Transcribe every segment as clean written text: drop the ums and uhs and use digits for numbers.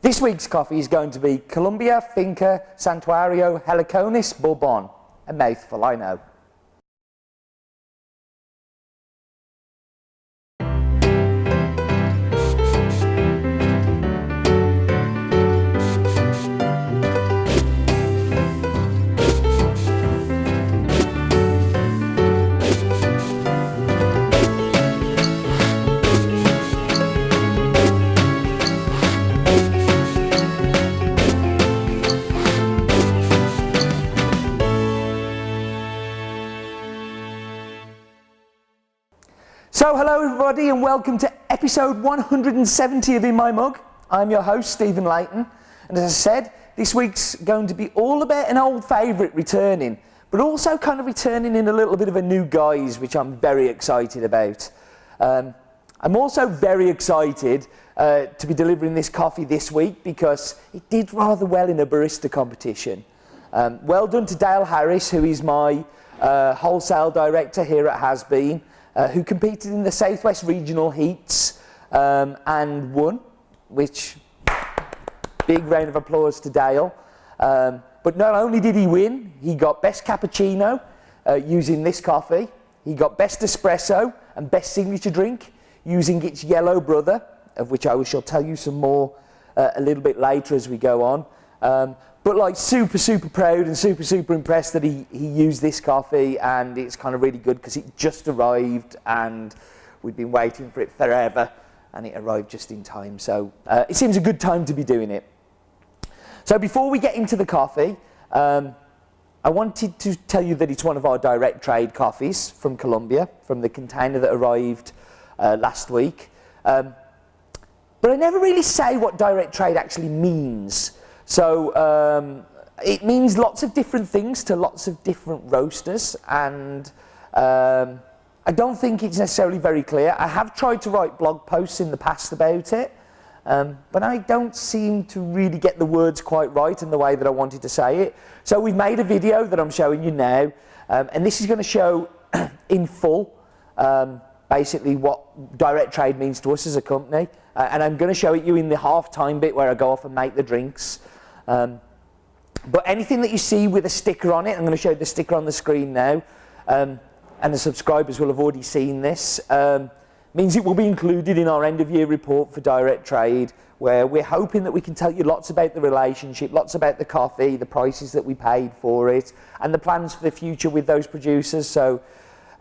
This week's coffee is going to be Colombia, Finca, Santuario, Heliconias, Bourbon. A mouthful, I know. So hello everybody and welcome to episode 170 of In My Mug. I'm your host Stephen Layton, and as I said, this week's going to be all about an old favourite returning, but also kind of returning in a little bit of a new guise, which I'm very excited about. I'm also very excited to be delivering this coffee this week because it did rather well in a barista competition. Well done to Dale Harris, who is my wholesale director here at Has Been. Who competed in the Southwest Regional Heats and won, which, big round of applause to Dale. But not only did he win, he got Best Cappuccino using this coffee, he got Best Espresso and Best Signature Drink using its yellow brother, of which I shall tell you some more a little bit later as we go on. But like super proud and super impressed that he used this coffee, and it's kind of really good because it just arrived and we'd been waiting for it forever and it arrived just in time. So it seems a good time to be doing it. So before we get into the coffee, I wanted to tell you that it's one of our direct trade coffees from Colombia, from the container that arrived last week. But I never really say what direct trade actually means. So it means lots of different things to lots of different roasters, and I don't think it's necessarily very clear. I have tried to write blog posts in the past about it, but I don't seem to really get the words quite right in the way that I wanted to say it. So we've made a video that I'm showing you now, and this is going to show in full basically what direct trade means to us as a company, and I'm going to show it you in the half-time bit where I go off and make the drinks. But anything that you see with a sticker on it, I'm going to show you the sticker on the screen now, and the subscribers will have already seen this, means it will be included in our end of year report for direct trade, where we're hoping that we can tell you lots about the relationship, lots about the coffee, the prices that we paid for it, and the plans for the future with those producers. So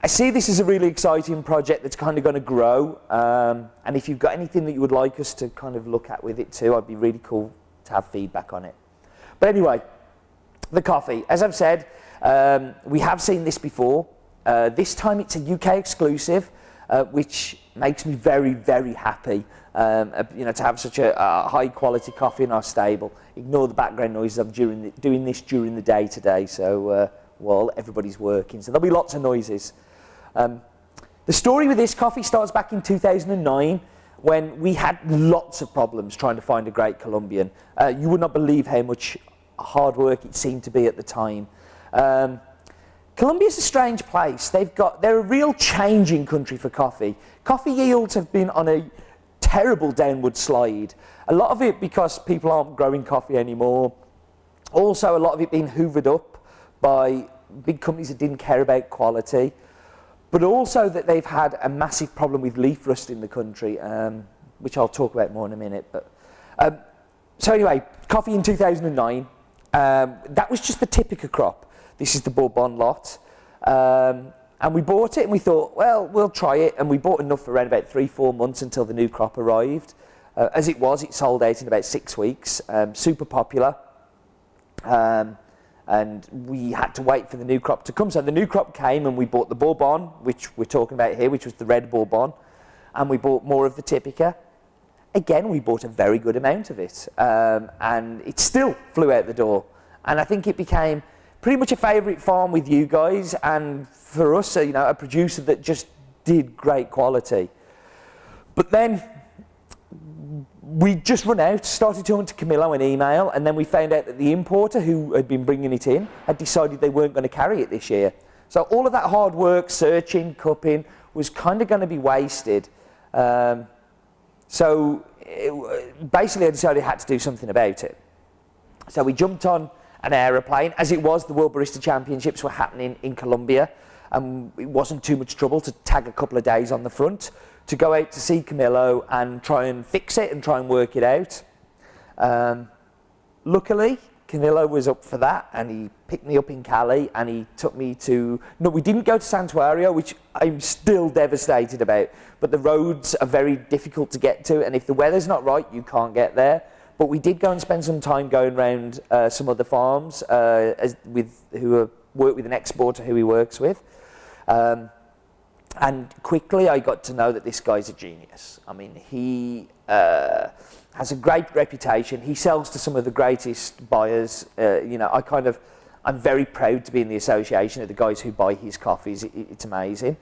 I see this as a really exciting project that's kind of going to grow, and if you've got anything that you would like us to kind of look at with it too, I'd be really cool to have feedback on it. But anyway, the coffee. As I've said, we have seen this before. This time it's a UK exclusive, which makes me very happy. You know, to have such a high quality coffee in our stable. Ignore the background noises. I'm doing this during the day today, so while everybody's working, so there'll be lots of noises. The story with this coffee starts back in 2009. When we had lots of problems trying to find a great Colombian. You would not believe how much hard work it seemed to be at the time. Colombia's a strange place. They're a real changing country for coffee. Coffee yields have been on a terrible downward slide. A lot of it because people aren't growing coffee anymore. Also a lot of it being hoovered up by big companies that didn't care about quality. But also that they've had a massive problem with leaf rust in the country, which I'll talk about more in a minute. But so anyway, coffee in 2009, that was just the Typica crop. This is the Bourbon lot. And we bought it and we thought, well, we'll try it. And we bought enough for around about 3-4 months until the new crop arrived. As it was, it sold out in about 6 weeks, super popular. And we had to wait for the new crop to come. So the new crop came and we bought the Bourbon, which we're talking about here, which was the red Bourbon, and we bought more of the Typica. Again, we bought a very good amount of it, and it still flew out the door. And I think it became pretty much a favourite farm with you guys, and for us, you know, a producer that just did great quality. But then we just run out, started talking to Camillo an email, and then we found out that the importer who had been bringing it in had decided they weren't going to carry it this year. So all of that hard work, searching, cupping, was kind of going to be wasted. So basically I decided I had to do something about it. So we jumped on an aeroplane. As it was, the World Barista Championships were happening in Colombia, and it wasn't too much trouble to tag a couple of days on the front to go out to see Camillo and try and fix it and try and work it out. Luckily, Camillo was up for that, and he picked me up in Cali, and he took me to... No, we didn't go to Santuario, which I'm still devastated about, but the roads are very difficult to get to, and if the weather's not right, you can't get there. But we did go and spend some time going around some other farms who work with an exporter who he works with. And quickly I got to know that this guy's a genius. I mean, he has a great reputation. He sells to some of the greatest buyers. I'm very proud to be in the association of the guys who buy his coffees. It's amazing.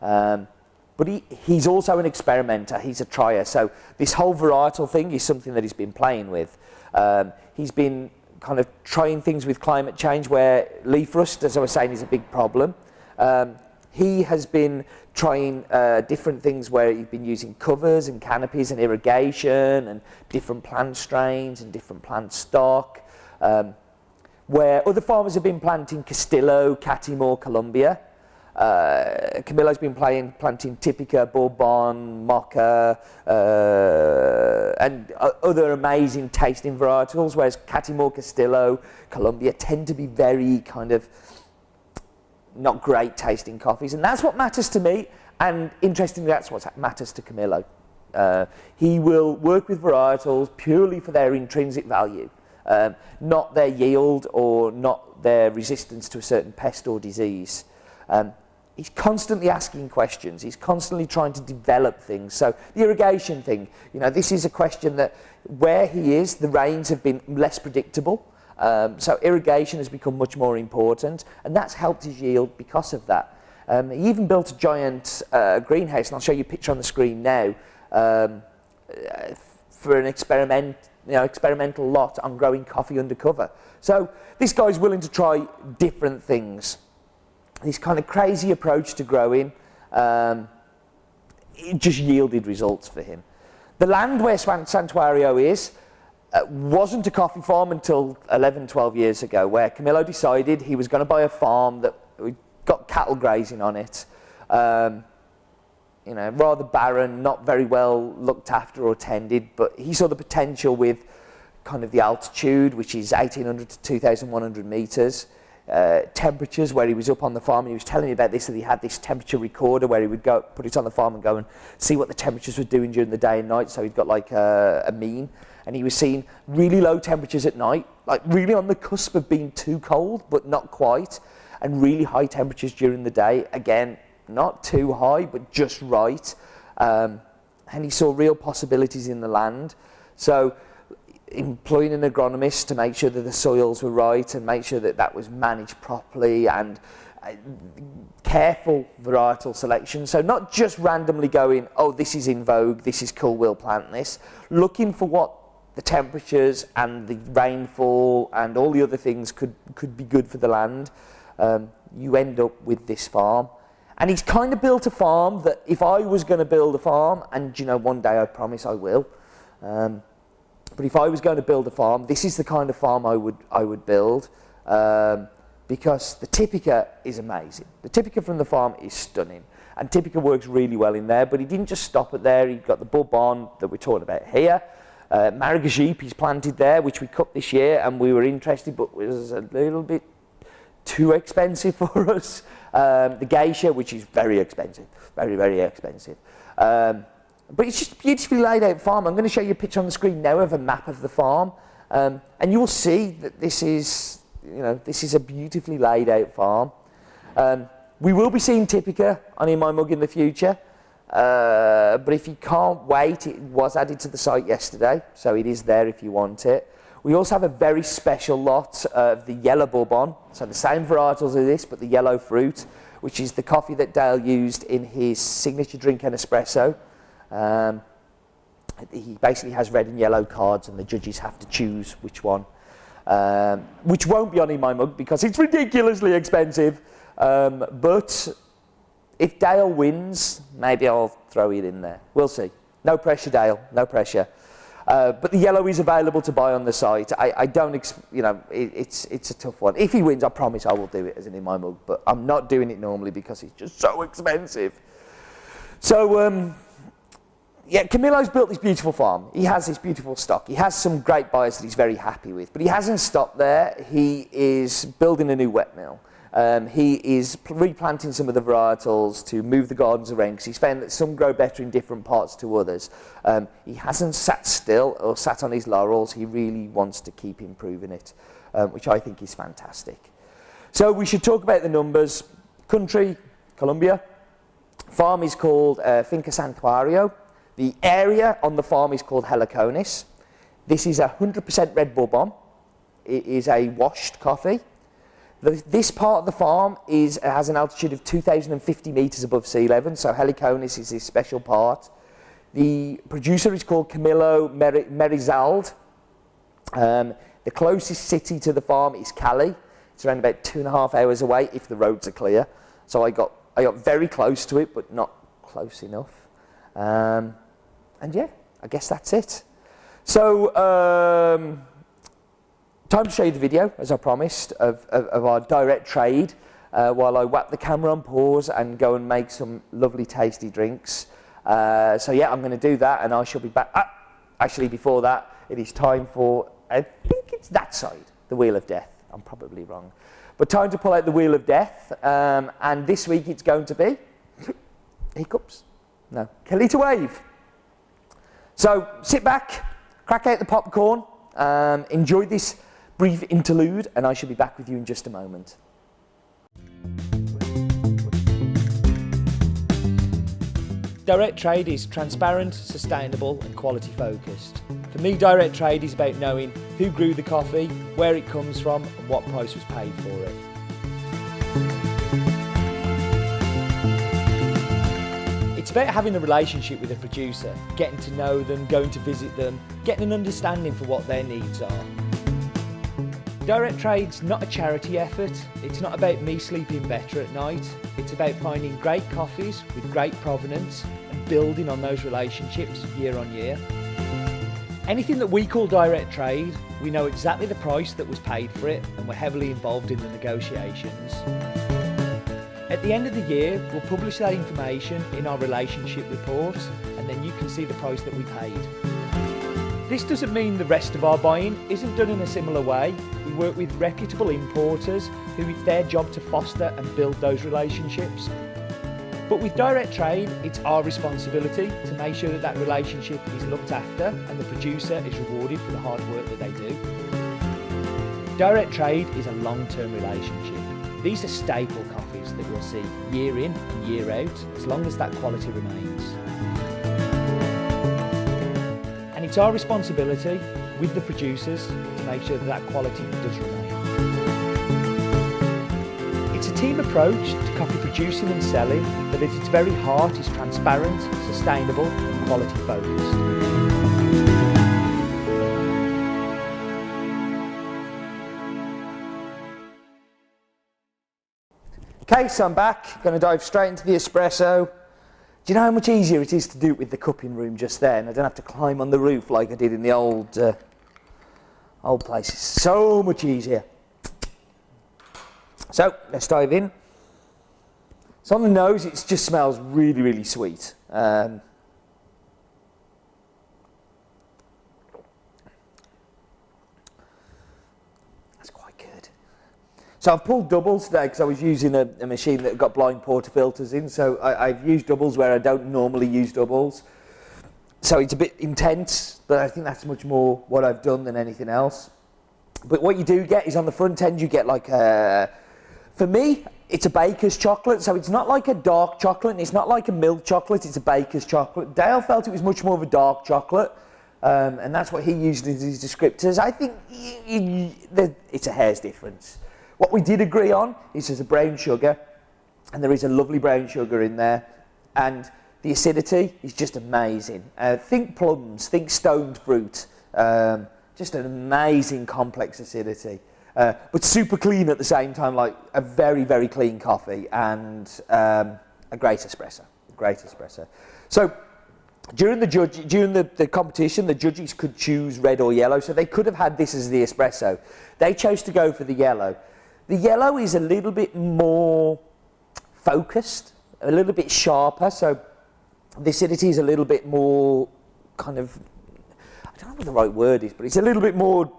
But he's also an experimenter. He's a trier. So this whole varietal thing is something that he's been playing with. He's been kind of trying things with climate change where leaf rust, as I was saying, is a big problem. He has been trying different things where he's been using covers and canopies and irrigation and different plant strains and different plant stock, where other farmers have been planting Castillo, Catimor, Colombia. Camillo's been planting Typica, Bourbon, Mocha, and other amazing tasting varietals, whereas Catimor, Castillo, Colombia tend to be very kind of not great tasting coffees, and that's what matters to me, and interestingly that's what matters to Camillo. He will work with varietals purely for their intrinsic value, not their yield or not their resistance to a certain pest or disease. He's constantly asking questions. He's constantly trying to develop things. So the irrigation thing, this is a question that where he is, the rains have been less predictable. So irrigation has become much more important, and that's helped his yield because of that. He even built a giant greenhouse, and I'll show you a picture on the screen now, for an experimental lot on growing coffee undercover. So this guy's willing to try different things. This kind of crazy approach to growing, it just yielded results for him. The land where Santuario is wasn't a coffee farm until 11, 12 years ago, where Camillo decided he was going to buy a farm that got cattle grazing on it. Rather barren, not very well looked after or tended, but he saw the potential with kind of the altitude, which is 1,800 to 2,100 meters. Temperatures, where he was up on the farm, and he was telling me about this, that he had this temperature recorder where he would go put it on the farm and go and see what the temperatures were doing during the day and night, so he'd got like a mean, and he was seeing really low temperatures at night, like really on the cusp of being too cold but not quite, and really high temperatures during the day, again not too high but just right, and he saw real possibilities in the land. So employing an agronomist to make sure that the soils were right and make sure that that was managed properly, and careful varietal selection. So not just randomly going, oh, this is in vogue, this is cool, we'll plant this. Looking for what the temperatures and the rainfall and all the other things could be good for the land. You end up with this farm. And he's kind of built a farm that if I was going to build a farm, and one day I promise I will, but if I was going to build a farm, this is the kind of farm I would build, because the Typica is amazing. The Typica from the farm is stunning, and Typica works really well in there, but he didn't just stop it there. He got the Bourbon that we're talking about here. Marigajip he's planted there, which we cut this year, and we were interested, but it was a little bit too expensive for us. The Geisha, which is very expensive, very, very expensive. But it's just a beautifully laid out farm. I'm going to show you a picture on the screen now of a map of the farm, and you will see that this is a beautifully laid out farm. We will be seeing Typica on In My Mug in the future, but if you can't wait, it was added to the site yesterday, so it is there if you want it. We also have a very special lot of the yellow Bourbon, so the same varietals of this, but the yellow fruit, which is the coffee that Dale used in his signature drink and espresso. He basically has red and yellow cards, and the judges have to choose which one, which won't be on In My Mug because it's ridiculously expensive, but if Dale wins, maybe I'll throw it in there. We'll see. No pressure, Dale, no pressure. But the yellow is available to buy on the site. I don't, it's a tough one. If he wins, I promise I will do it as in my mug, but I'm not doing it normally because it's just so expensive. So, yeah, Camillo's built this beautiful farm. He has this beautiful stock. He has some great buyers that he's very happy with, but he hasn't stopped there. He is building a new wet mill. He is replanting some of the varietals to move the gardens around because he's found that some grow better in different parts to others. He hasn't sat still or sat on his laurels. He really wants to keep improving it, which I think is fantastic. So we should talk about the numbers. Country, Colombia. Farm is called Finca Santuario. The area on the farm is called Heliconias. This is 100% red Bourbon. It is a washed coffee. This part of the farm has an altitude of 2,050 metres above sea level, so Heliconias is this special part. The producer is called Camilo Merizalde. The closest city to the farm is Cali. It's around about 2.5 hours away if the roads are clear. So I got very close to it, but not close enough. And yeah, I guess that's it. So, time to show you the video, as I promised, of our direct trade, while I whap the camera on pause and go and make some lovely tasty drinks. So yeah, I'm going to do that and I shall be back. Actually, before that, it is time for, I think it's that side, the Wheel of Death. I'm probably wrong. But time to pull out the Wheel of Death, and this week it's going to be, hiccups? No, Kelita Wave. So sit back, crack out the popcorn, enjoy this brief interlude, and I shall be back with you in just a moment. Direct trade is transparent, sustainable and quality focused. For me, direct trade is about knowing who grew the coffee, where it comes from and what price was paid for it. It's about having a relationship with a producer, getting to know them, going to visit them, getting an understanding for what their needs are. Direct trade's not a charity effort. It's not about me sleeping better at night. It's about finding great coffees with great provenance and building on those relationships year on year. Anything that we call direct trade, we know exactly the price that was paid for it and we're heavily involved in the negotiations. At the end of the year, we'll publish that information in our relationship report and then you can see the price that we paid. This doesn't mean the rest of our buying isn't done in a similar way. We work with reputable importers who it's their job to foster and build those relationships. But with direct trade, it's our responsibility to make sure that that relationship is looked after and the producer is rewarded for the hard work that they do. Direct trade is a long-term relationship. These are staple coffees that we'll see year in and year out, as long as that quality remains. And it's our responsibility with the producers to make sure that that quality does remain. It's a team approach to coffee producing and selling that at its very heart is transparent, sustainable and quality focused. Okay, so I'm back, going to dive straight into the espresso. Do you know how much easier it is to do it with the cupping room just then? I don't have to climb on the roof like I did in the old places. So much easier. So, let's dive in. So on the nose, it just smells really, really sweet. That's quite good. So I've pulled doubles today because I was using a machine that got blind portafilters in, so I've used doubles where I don't normally use doubles. So it's a bit intense, but I think that's much more what I've done than anything else. But what you do get is on the front end you get like for me, it's a baker's chocolate, so it's not like a dark chocolate, and it's not like a milk chocolate, it's a baker's chocolate. Dale felt it was much more of a dark chocolate, and that's what he used as his descriptors. I think it's a hair's difference. What we did agree on is there's a brown sugar, and there is a lovely brown sugar in there, and the acidity is just amazing. Think plums, think stoned fruit, just an amazing complex acidity. But super clean at the same time, like a very, very clean coffee and a great espresso, So during the competition, the judges could choose red or yellow, so they could have had this as the espresso. They chose to go for the yellow. The yellow is a little bit more focused, a little bit sharper, so the acidity is a little bit more kind of, I don't know what the right word is, but it's a little bit more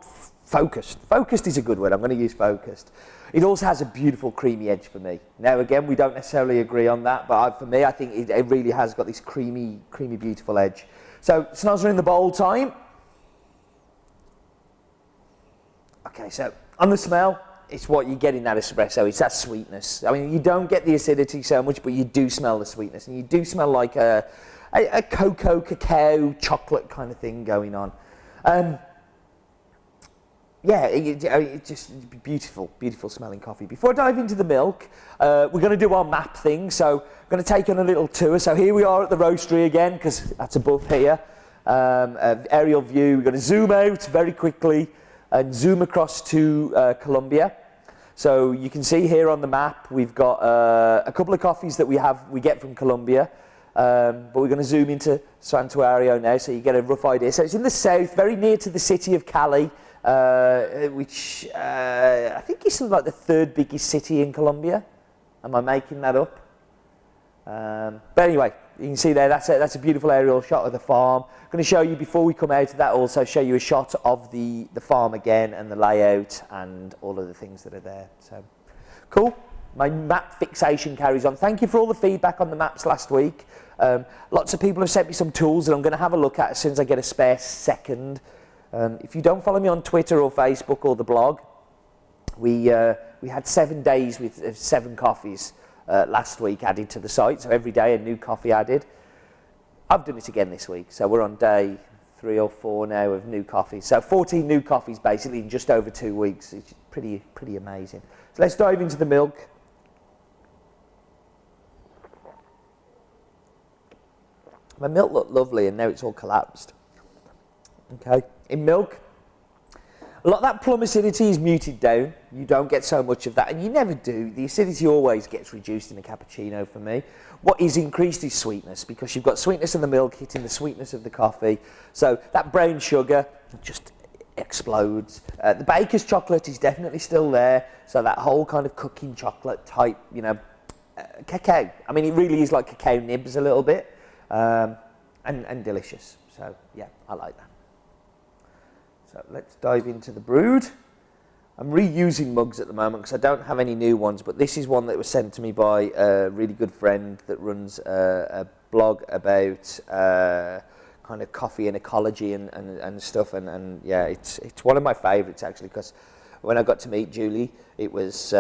focused. Focused is a good word, I'm going to use focused. It also has a beautiful creamy edge for me. Now again, we don't necessarily agree on that, but for me, I think it really has got this creamy, beautiful edge. So, snozzer in the bowl time. Okay, so on the smell, it's what you get in that espresso, it's that sweetness. I mean, you don't get the acidity so much, but you do smell the sweetness, and you do smell like a cocoa, cacao, chocolate kind of thing going on. Yeah, it's just beautiful smelling coffee. Before I dive into the milk, we're going to do our map thing, so I'm going to take you on a little tour. So here we are at the roastery again, because that's above here. Aerial view, we're going to zoom out very quickly and zoom across to Colombia. So you can see here on the map, we've got a couple of coffees that we get from Colombia, but we're going to zoom into Santuario now, so you get a rough idea. So it's in the south, very near to the city of Cali, which I think is something like the third biggest city in Colombia. Am I making that up? But anyway, you can see there, that's a beautiful aerial shot of the farm. I'm going to show you, before we come out of that, also show you a shot of the farm again, and the layout and all of the things that are there. So, cool. My map fixation carries on. Thank you for all the feedback on the maps last week. Lots of people have sent me some tools that I'm going to have a look at as soon as I get a spare second. If you don't follow me on Twitter or Facebook or the blog, we had 7 days with 7 coffees last week added to the site, so every day a new coffee added. I've done it again this week, so we're on day 3 or 4 now of new coffees. So 14 new coffees basically in just over 2 weeks. It's pretty amazing. So let's dive into the milk. My milk looked lovely, and now it's all collapsed. Okay, in milk, a lot of that plum acidity is muted down. You don't get so much of that, and you never do. The acidity always gets reduced in a cappuccino for me. What is increased is sweetness, because you've got sweetness in the milk hitting the sweetness of the coffee. So that brown sugar just explodes. The baker's chocolate is definitely still there. So that whole kind of cooking chocolate type, cacao. I mean, it really is like cacao nibs a little bit, and delicious. So yeah, I like that. So let's dive into the brood. I'm reusing mugs at the moment because I don't have any new ones, but this is one that was sent to me by a really good friend that runs a blog about kind of coffee and ecology and stuff, and yeah, it's one of my favourites actually, because when I got to meet Julie, it was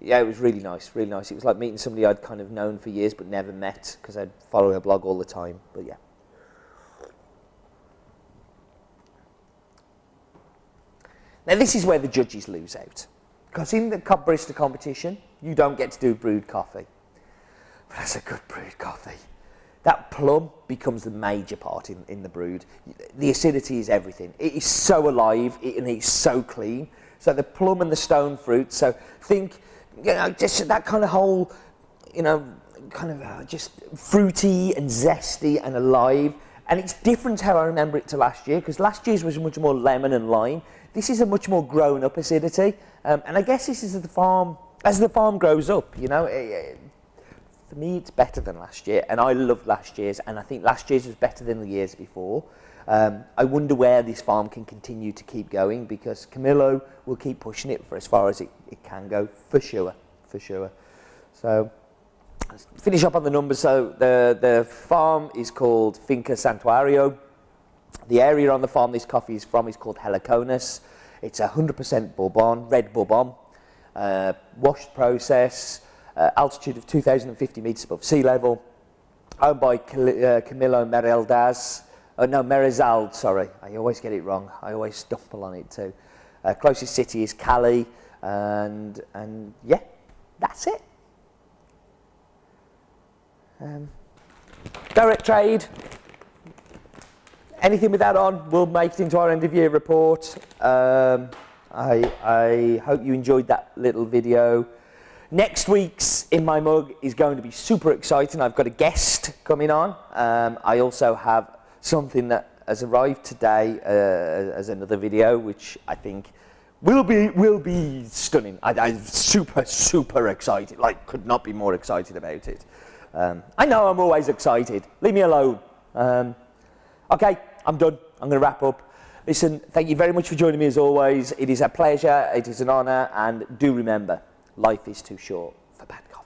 it was really nice. It was like meeting somebody I'd kind of known for years but never met, because I'd follow her blog all the time. But yeah. Now this is where the judges lose out, because in the barista competition, you don't get to do brewed coffee. But that's a good brewed coffee. That plum becomes the major part in the brewed. The acidity is everything. It is so alive, and it's so clean. So the plum and the stone fruit, so think, just that kind of whole, just fruity and zesty and alive. And it's different how I remember it to last year, because last year's was much more lemon and lime. This is a much more grown-up acidity, and I guess this is as the farm grows up. For me, it's better than last year, and I loved last year's, and I think last year's was better than the years before. I wonder where this farm can continue to keep going, because Camillo will keep pushing it for as far as it can go, for sure. So let's finish up on the numbers. So the farm is called Finca Santuario. The area on the farm this coffee is from is called Heliconias. It's 100% Bourbon, red Bourbon, washed process, altitude of 2,050 metres above sea level, owned by Camilo Merezald, sorry, I always get it wrong, I always stumble on it too. Closest city is Cali, and yeah, that's it. Direct trade. Anything with that on, we'll make it into our end of year report. I hope you enjoyed that little video. Next week's In My Mug is going to be super exciting. I've got a guest coming on. I also have something that has arrived today as another video, which I think will be stunning. I'm super excited. Like, could not be more excited about it. I know I'm always excited. Leave me alone. Okay, I'm done. I'm going to wrap up. Listen, thank you very much for joining me as always. It is a pleasure. It is an honour. And do remember, life is too short for bad coffee.